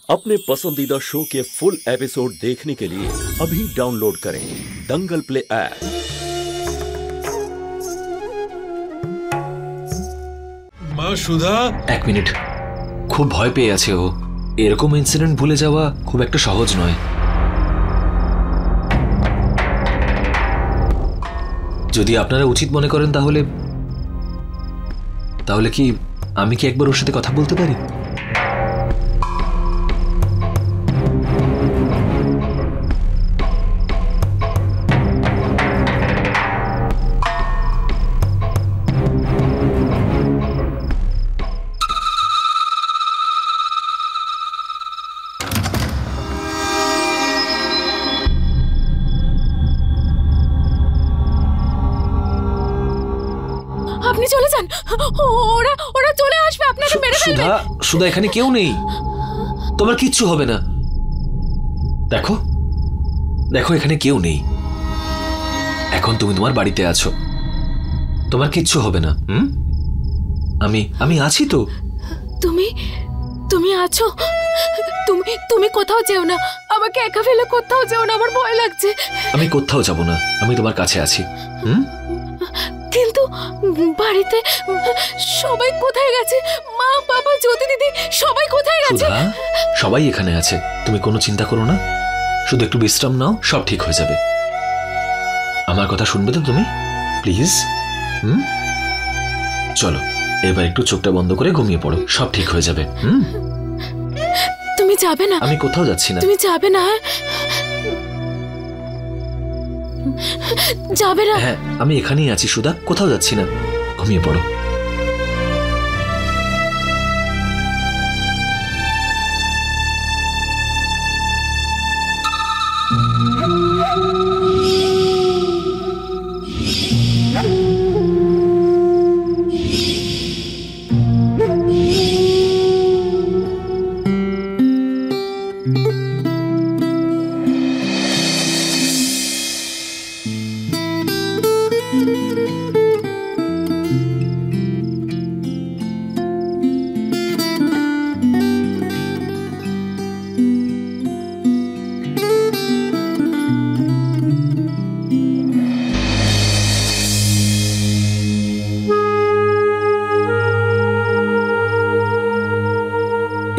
अपने पसंदीदा शो के फुल एपिसोड देखने के लिए अभी डाउनलोड करें दंगल प्ले ऐप। মা সুধা, এক মিনিট, খুব ভয় পেয়ে আছে ও। এরকম ইনসিডেন্ট ভুলে যাওয়া খুব একটা সহজ নয়। যদি আপনারা উচিত মনে করেন তাহলে কি আমি কি একবার ওর সাথে কথা বলতে পারি? আপনি চলে যান, ওরা চলে আসবে, আপনাকে মেরে ফেলবে। সুধা, এখানে কেউ নেই, তোমার কিচ্ছু হবে না। দেখো এখানে কেউ নেই। এখন তুমি তোমার বাড়িতে আছো, তোমার কিচ্ছু হবে না। আমি আছি তো। তুমি আছো? তুমি কোথাও যেও না, আমাকে একা ফেলে কোথাও যেও না, আমার ভয় লাগছে। আমি কোথাও যাব না, আমি তোমার কাছে আছি। কিন্তু বাড়িতে সবাই কোথায় গেছে? মা, বাবা, জ্যোতি দিদি সবাই কোথায় গেছে? সবাই এখানে আছে, তুমি কোনো চিন্তা করো না। শুধু একটু বিশ্রাম নাও, সব ঠিক হয়ে যাবে। আমার কথা শুনবে তো তুমি, প্লিজ? চলো এবার একটু চোখটা বন্ধ করে ঘুমিয়ে পড়ো, সব ঠিক হয়ে যাবে। তুমি যাবে না? আমি কোথাও যাচ্ছি না। তুমি যাবে না? যাবে না? হ্যাঁ, আমি এখানেই আছি সুধা, কোথাও যাচ্ছি না। ঘুমিয়ে পড়ো।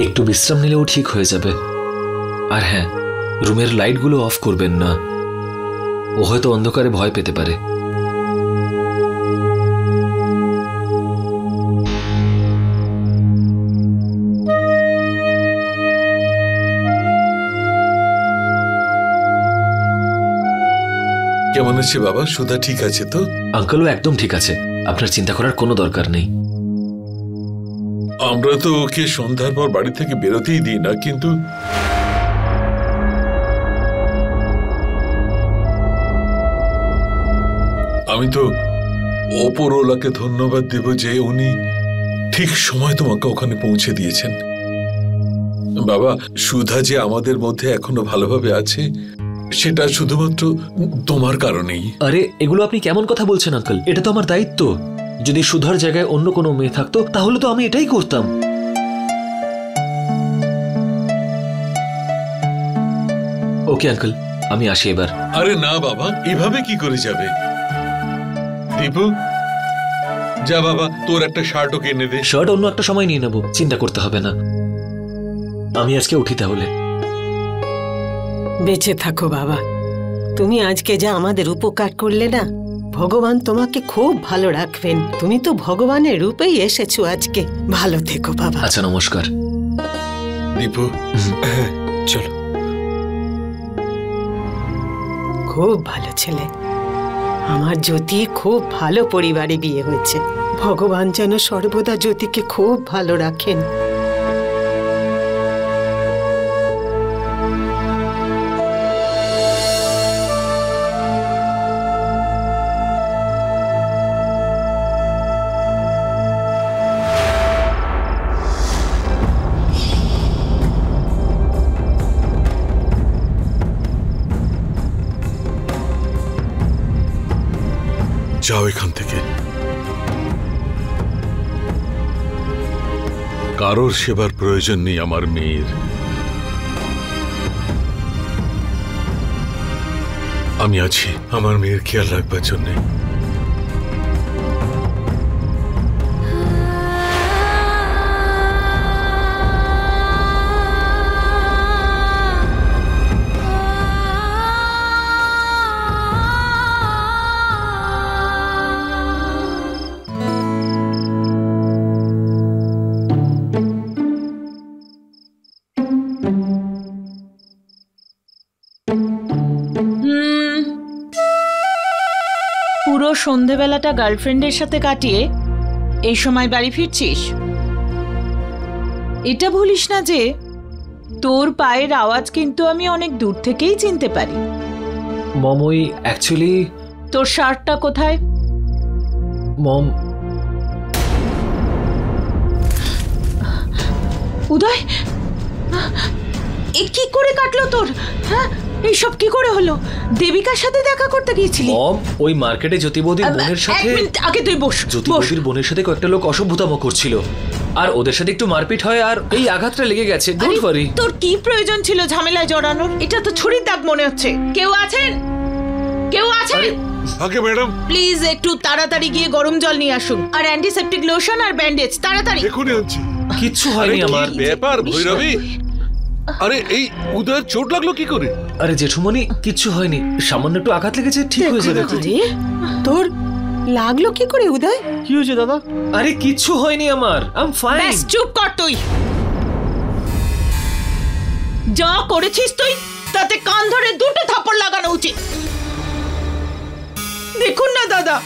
একটু বিশ্রাম নিলেও ঠিক হয়ে যাবে। আর হ্যাঁ, রুমের লাইটগুলো অফ করবেন না, ও হয়তো অন্ধকারে ভয় পেতে পারে। কেমন আছে বাবা? সুধা ঠিক আছে তো? আঙ্কেলও একদম ঠিক আছে, আপনার চিন্তা করার কোনো দরকার নেই। আমরা তো ওকে সন্ধ্যার পর বাড়ি থেকে বেরোতেই দিই না, কিন্তু আমি তো ওপরওয়ালাকে ধন্যবাদ দেব যে উনি ঠিক সময় তোমাকে ওখানে পৌঁছে দিয়েছেন। বাবা, সুধা যে আমাদের মধ্যে এখনো ভালোভাবে আছে সেটা শুধুমাত্র তোমার কারণেই। আরে এগুলো আপনি কেমন কথা বলছেন আঙ্কেল? এটা তো আমার দায়িত্ব। যদি সুধার জায়গায় অন্য কোনো মেয়ে থাকতো তাহলে তো আমি এটাই করতাম। ওকে আঙ্কেল, আমি আসি এবার। আরে না বাবা, এভাবে কি করে যাবে? দীপু, যা বাবা, তোর একটা শার্টও কিনে দে। শার্ট অন্য একটা সময় নিয়ে নেবো, চিন্তা করতে হবে না। আমি আজকে উঠি তাহলে। বেঁচে থাকো বাবা, তুমি আজকে যা আমাদের উপকার করলে না, ভগবান তোমাকে খুব ভালো রাখবেন। তুমি তো ভগবানের রূপেই এসেছো আজকে। ভালো থেকো বাবা। আচ্ছা, নমস্কার। দীপু, চলো। খুব ভালো ছেলে, আমার জ্যোতি খুব ভালো পরিবারে বিয়ে হয়েছে। ভগবান যেন সর্বদা জ্যোতিকে খুব ভালো রাখেন। যাও এখান থেকে। কারোর সেবার প্রয়োজন নেই আমার মেয়ের। আমি আছি আমার মেয়ের খেয়াল রাখবার জন্যে। পুরো সন্ধেবেলাটা গার্লফ্রেন্ডের সাথে কাটিয়ে এই সময় বাড়ি ফিরছিস? এটা ভুলিস না যে তোর পায়ের আওয়াজ কিন্তু আমি অনেক দূর থেকেই চিনতে পারি। মম, ওই অ্যাকচুয়ালি তোর শার্টটা কোথায়? মম, উদয়, এ কি করে কাটলো তোর? হ্যাঁ, এইসব কি করে হলো? দেবিকার সাথে দেখা করতে গিয়েছিলি? মম, ওই মার্কেটে জ্যোতিবৌদির বোনের সাথে, এক মিনিট আগে তুই বস। জ্যোতিবৌদির বোনের সাথে কয়েকটা লোক অসভ্যতাম করছিল, আর ওদের সাথে একটু মারপিট হয়, আর এই আঘাতটা লেগে গেছে। Don't worry. তোর কি প্রয়োজন ছিল ঝামেলায় জড়ানোর? এটা তো ছুরির দাগ মনে হচ্ছে। কেউ আছেন? কেউ আছেন? আগে ম্যাডাম, প্লিজ একটু তাড়াতাড়ি গিয়ে গরম জল নিয়ে আসুন, আর অ্যান্টিসেপটিক লোশন আর ব্যান্ডেজ তাড়াতাড়ি। এখনই আনছি। কিচ্ছু হয়নি আমার। ব্যাপার ভৈরবী, আরে এই উদয়ের চোট লাগলো কি করে? আরে জেঠুমনি, কিচ্ছু হয়নি, সামান্য একটু আঘাত লেগেছে, ঠিক হয়ে যাবে। তোর লাগলো কি করে উদয়? কি হয়েছে দাদা? আরে কিচ্ছু হয়নি আমার, আই এম ফাইন। ব্যাস চুপ কর তুই। যা করেছিস তুই তাতে কান ধরে দুটো থাপ্পড় লাগানো উচিত। দেখুন না দাদা,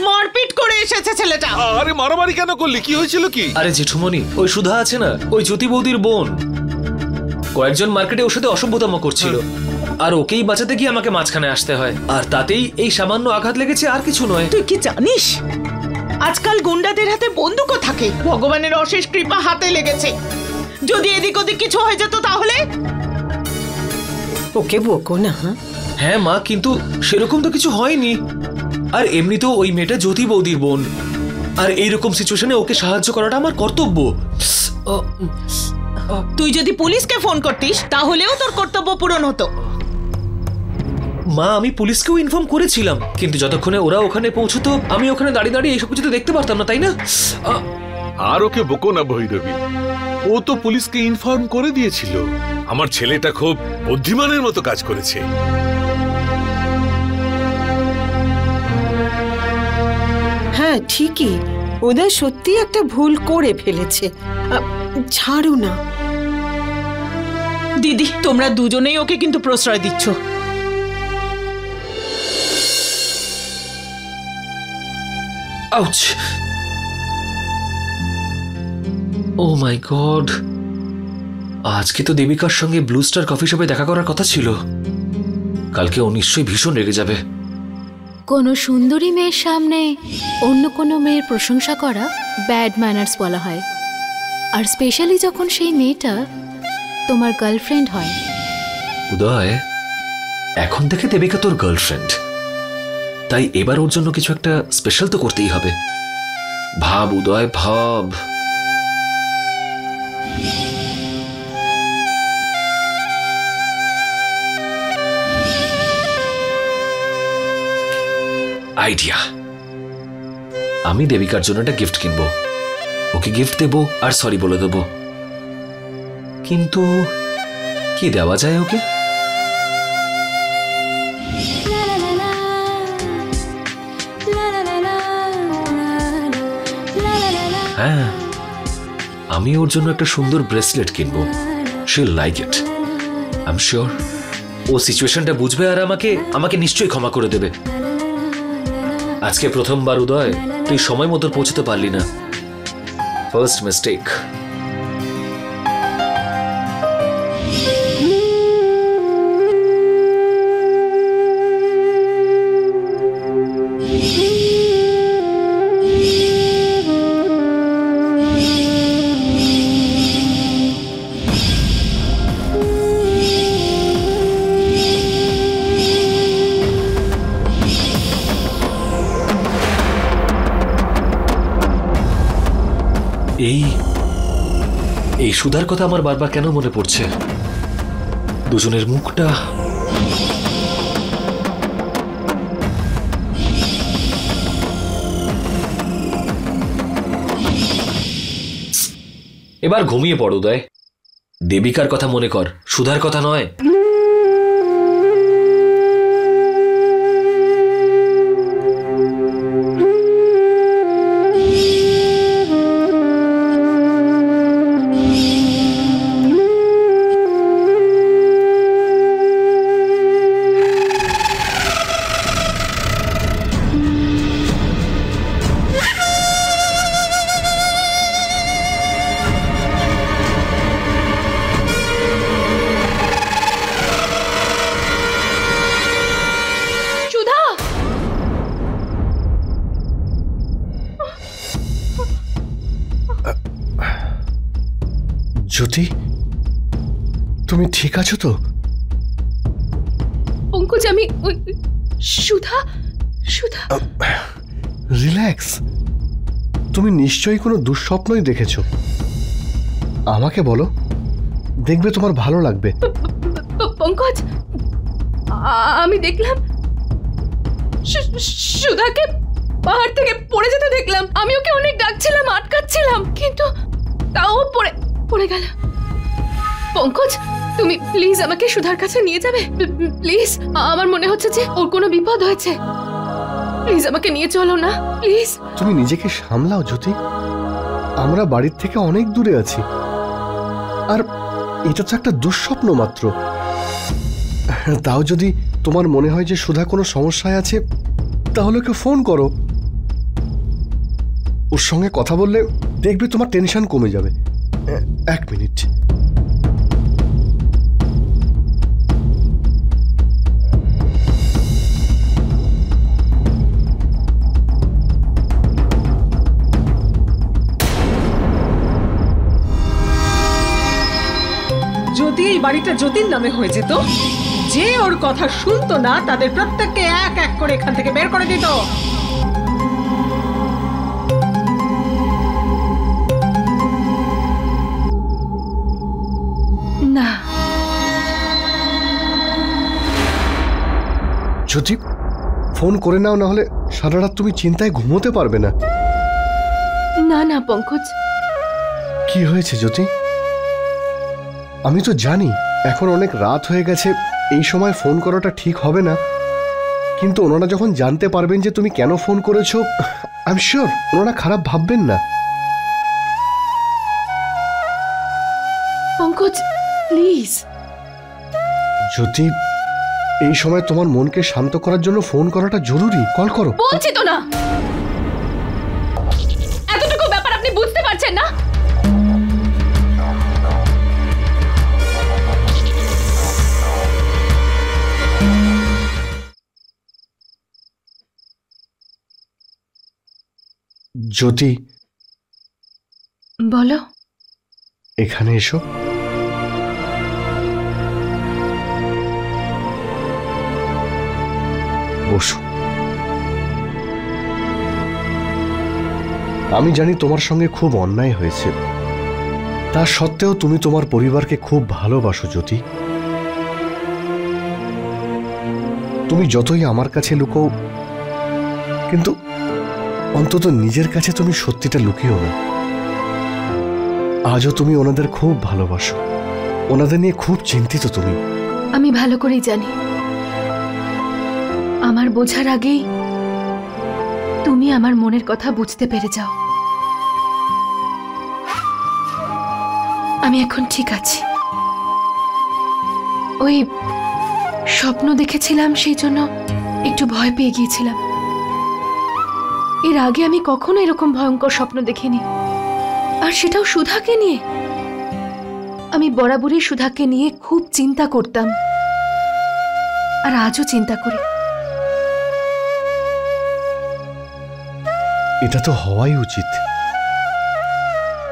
মারপিট করে এসেছে ছেলেটা। আরে মারামারি কেন করলি? কি হয়েছিল কি? আরে জেঠুমনি, ওই সুধা আছে না, ওই জ্যোতি বৌদির বোন, কয়েকজন মার্কেটে ওর সাথে অসভ্যতাম করছিল, আর ওকেই বাঁচাতে গিয়ে আমাকে মাঝখানে আসতে হয়, আর তাতেই এই সামান্য আঘাত লেগেছে, আর কিছু নয়। তুই কি জানিস আজকাল গুন্ডাদের হাতে বন্দুকও থাকে? ভগবানের অশেষ কৃপা হাতে লেগেছে, যদি এদিক ওদিক কিছু হয়ে যেত তাহলে? ওকে বকো না। হ্যাঁ মা, কিন্তু সেরকম তো কিছু হয়নি, আর এমনিতেও ওই মেয়েটা জ্যোতি বৌদির বোন, আর এইরকম সিচুয়েশনে ওকে সাহায্য করাটা আমার কর্তব্য। তুই যদি পুলিশকে ফোন করতিস তাহলেও তোর কর্তব্য পূরণ হতো। মা, আমি পুলিশকেও ইনফর্ম করেছিলাম, কিন্তু যতক্ষণে ওরা ওখানে পৌঁছতো আমি ওখানে দাঁড়িয়ে দাঁড়িয়ে এইসব কিছু তো দেখতে পারতাম না, তাই না? আর ওকে বকো না ভৈরবী, ও তো পুলিশকে ইনফর্ম করে দিয়েছিল। আমার ছেলেটা খুব বুদ্ধিমানের মতো কাজ করেছে। হ্যাঁ ঠিকই, উদয় সত্যি একটা ভুল করে ফেলেছে। ছাড়ো না। দিদি, তোমরা দুজনেই ওকে কিন্তু প্রশ্রয় দিচ্ছ। আউচ! ও মাই গড, আজকে তো দেবিকার সঙ্গে ব্লু স্টার কফি শপে দেখা করার কথা ছিল। কালকে ও নিশ্চয়ই ভীষণ রেগে যাবে। কোনো সুন্দরী মেয়ের সামনে অন্য কোনো মেয়ের প্রশংসা করা ব্যাড ম্যানার্স বলা হয়, আর স্পেশালি যখন সেই মেয়েটা তোমার গার্লফ্রেন্ড হয়। উদয়, এখন থেকে দেবিকা তোর গার্লফ্রেন্ড, তাই এবার ওর জন্য কিছু একটা স্পেশাল তো করতেই হবে। ভাব উদয়, ভাব। আইডিয়া, আমি দেবিকার জন্য একটা গিফট কিনবো, ওকে গিফট দেবো আর সরি বলে দেবো। কিন্তু কি দেওয়া যায় ওকে? হ্যাঁ, আমি ওর জন্য একটা সুন্দর ব্রেসলেট কিনবো। She will like it, I am sure. ও সিচুয়েশনটা বুঝবে আর আমাকে নিশ্চয়ই ক্ষমা করে দেবে। আজকে প্রথমবার উদয় তুই সময় মতো পৌঁছতে পারলি না, ফার্স্ট মিস্টেক। এই সুধার কথা আমার বারবার কেন মনে পড়ছে? দুজনের মুখটা এবার ঘুমিয়ে পড়ো উদয়। দেবিকার কথা মনে কর, সুধার কথা নয়। জ্যোতি, তুমি ঠিক আছো তো? পঙ্কজ, আমি সুধা সুধা। রিল্যাক্স। তুমি নিশ্চয়ই কোনো দুঃস্বপ্নই দেখেছো। আমাকে বলো, দেখবে তোমার ভালো লাগবে। পঙ্কজ, আমি দেখলাম সুধাকে পাহাড় থেকে পড়ে যেতে দেখলাম। আমি ওকে অনেক ডাকছিলাম, আটকাচ্ছিলাম, কিন্তু তাও পড়ে গেল। পঙ্কজ, তুমি প্লিজ আমাকে সুধার কাছে নিয়ে যাবে প্লিজ। আমার মনে হচ্ছে যে ওর কোনো বিপদ হয়েছে। প্লিজ আমাকে নিয়ে চলো না, প্লিজ। তুমি নিজেকে সামলাও জ্যোতি। আমরা বাড়ির থেকে অনেক দূরে আছি, আর এটা তো একটা দুঃস্বপ্ন মাত্র। তাও যদি তোমার মনে হয় যে সুধা কোনো সমস্যায় আছে, তাহলে ওকে ফোন করো। ওর সঙ্গে কথা বললে দেখবে তোমার টেনশন কমে যাবে। এক মিনিট। যদি এই বাড়িটা জ্যোতির নামে হয়ে যেত, যে ওর কথা শুনতো না তাদের প্রত্যেককে এক এক করে এখান থেকে বের করে দিত। না জ্যোতি, ফোন করে নাও, না হলে সারা রাত তুমি চিন্তায় ঘুমোতে পারবে না। না না পঙ্কজ। কি হয়েছে জ্যোতি? আমি তো জানি এখন অনেক রাত হয়ে গেছে, এই সময় ফোন করাটা ঠিক হবে না, কিন্তু ওনারা যখন জানতে পারবেন যে তুমি কেন ফোন করেছো, আই এম শিওর ওনারা খারাপ ভাববেন না। পঙ্কজ প্লিজ। জ্যোতি, এই সময় তোমার মনকে শান্ত করার জন্য ফোন করাটা জরুরি। কল করো। বলছি তো না, এতটুকু ব্যাপার আপনি বুঝতে পারছেন না? জ্যোতি, বলো। এখানে এসো। বসো। আমি জানি তোমার সঙ্গে খুব অন্যায় হয়েছে, তা সত্ত্বেও তুমি তোমার পরিবারকে খুব ভালোবাসো জ্যোতি। তুমি যতই আমার কাছে লুকোও, কিন্তু অন্তত নিজের কাছে তুমি সত্যিটা লুকিও না। আজও তুমি ওনাদের খুব ভালোবাসো, ওনাদের নিয়ে খুব চিন্তিত তুমি। আমি ভালো করেই জানি, আমার বোঝার আগেই তুমি আমার মনের কথা বুঝতে পেরে যাও। আমি এখন ঠিক আছি। ওই স্বপ্ন দেখেছিলাম, সেই জন্য একটু ভয় পেয়ে গিয়েছিলাম। এর আগে আমি কখনো এরকম ভয়ঙ্কর স্বপ্ন দেখিনি, আর সেটাও সুধাকে নিয়ে। আমি বরাবরই সুধাকে নিয়ে খুব চিন্তা করতাম, আর আজও চিন্তা করি। এটা তো হওয়াই উচিত।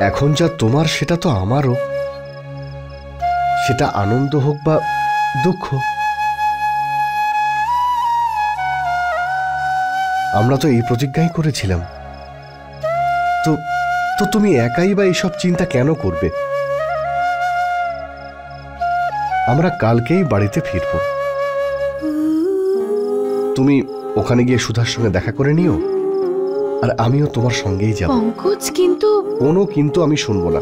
এখন যা তোমার সেটা তো আমারও, সেটা আনন্দ হোক বা দুঃখ। আমরা তো এই প্রতিজ্ঞাই করেছিলাম। তো তো তুমি একাই বা এইসব চিন্তা কেন করবে? আমরা কালকেই বাড়িতে ফিরব। তুমি ওখানে গিয়ে সুধার সঙ্গে দেখা করে নিও, আর আমিও তোমার সঙ্গেই যাব। পঙ্কজ, কিন্তু কোনো কিন্তু আমি শুনবো না।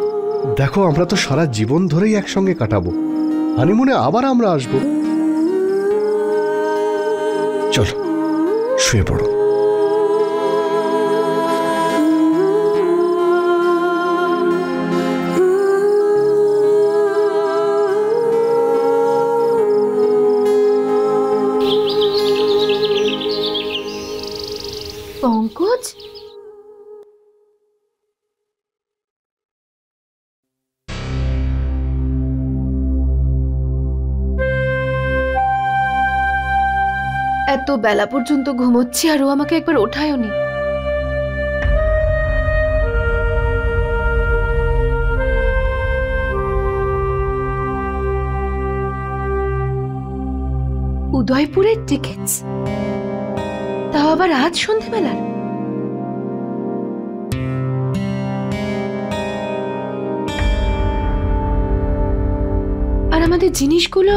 দেখো আমরা তো সারা জীবন ধরেই একসঙ্গে কাটাবো, হানিমুনে আবার আমরা আসবো। চলো শুয়ে পড়ো। পঙ্কজ, এত বেলা পর্যন্ত ঘুমোচ্ছি আর ও আমাকে একবার ওঠায়ও নি। উদয়পুরের টিকিটস, তাও আবার আজ সন্ধেবেলার। আর আমাদের জিনিসগুলো।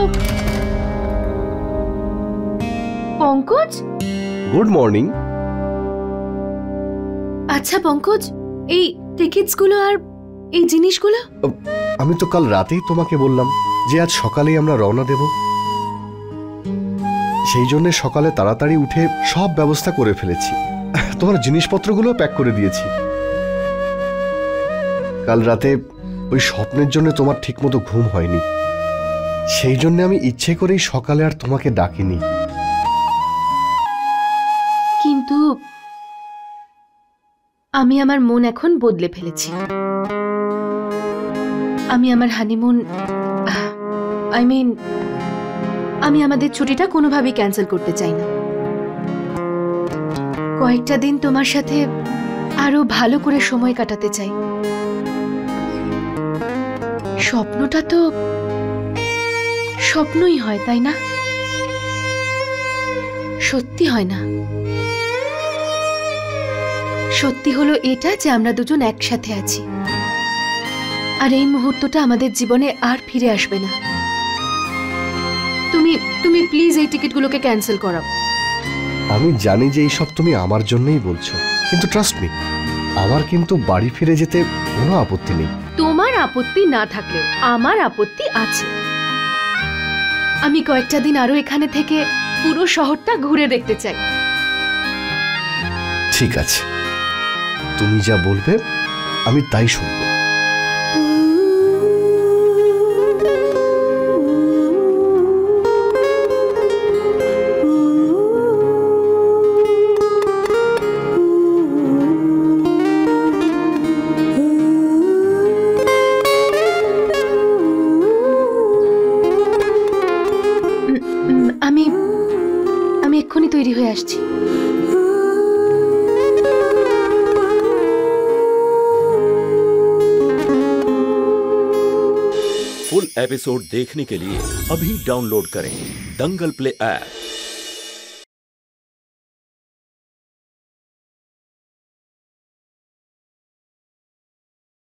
Pankaj, good morning. আচ্ছা পঙ্কজ, এই টিকিটস গুলো আর এই জিনিসগুলো? আমি তো কাল রাতেই তোমাকে বললাম যে আজ সকালেই আমরা রওনা দেব, সেই জন্য সকালে তাড়াতাড়ি উঠে সব ব্যবস্থা করে ফেলেছি। তোমার জিনিসপত্রগুলো প্যাক করে দিয়েছি। কাল রাতে ওই স্বপ্নের জন্য তোমার ঠিকমতো ঘুম হয়নি, সেই জন্য আমি ইচ্ছে করেই সকালে আর তোমাকে ডাকিনি। কিন্তু আমি আমার মন এখন বদলে ফেলেছি। আমি আমার হানিমুন, আমি আমাদের ছুটিটা কোনোভাবেই ক্যান্সেল করতে চাই না। কয়েকটা দিন তোমার সাথে আরো ভালো করে সময় কাটাতে চাই। স্বপ্নটা তো স্বপ্নই হয়, তাই না? সত্যি হয় না। সত্যি হলো এটা যে আমরা দুজন একসাথে আছি, আর এই মুহূর্তটা আমাদের জীবনে আর ফিরে আসবে না। তুমি প্লিজ এই টিকিটগুলোকে ক্যান্সেল করাও। আমি জানি যে এইসব তুমি আমার জন্যই বলছো, কিন্তু ট্রাস্ট মি, আমার কিন্তু বাড়ি ফিরে যেতে কোনো আপত্তি নেই। তোমার আপত্তি না থাকলেও আমার আপত্তি আছে। আমি কয়েকটা দিন আরো এখানে থেকে পুরো শহরটা ঘুরে দেখতে চাই। ঠিক আছে, তুমি যা বলবে আমি তাই শুনবো। আমি এক্ষুনি তৈরি হয়ে আসছি। फुल एपिसोड देखने के लिए अभी डाउनलोड करें दंगल प्ले ऐप।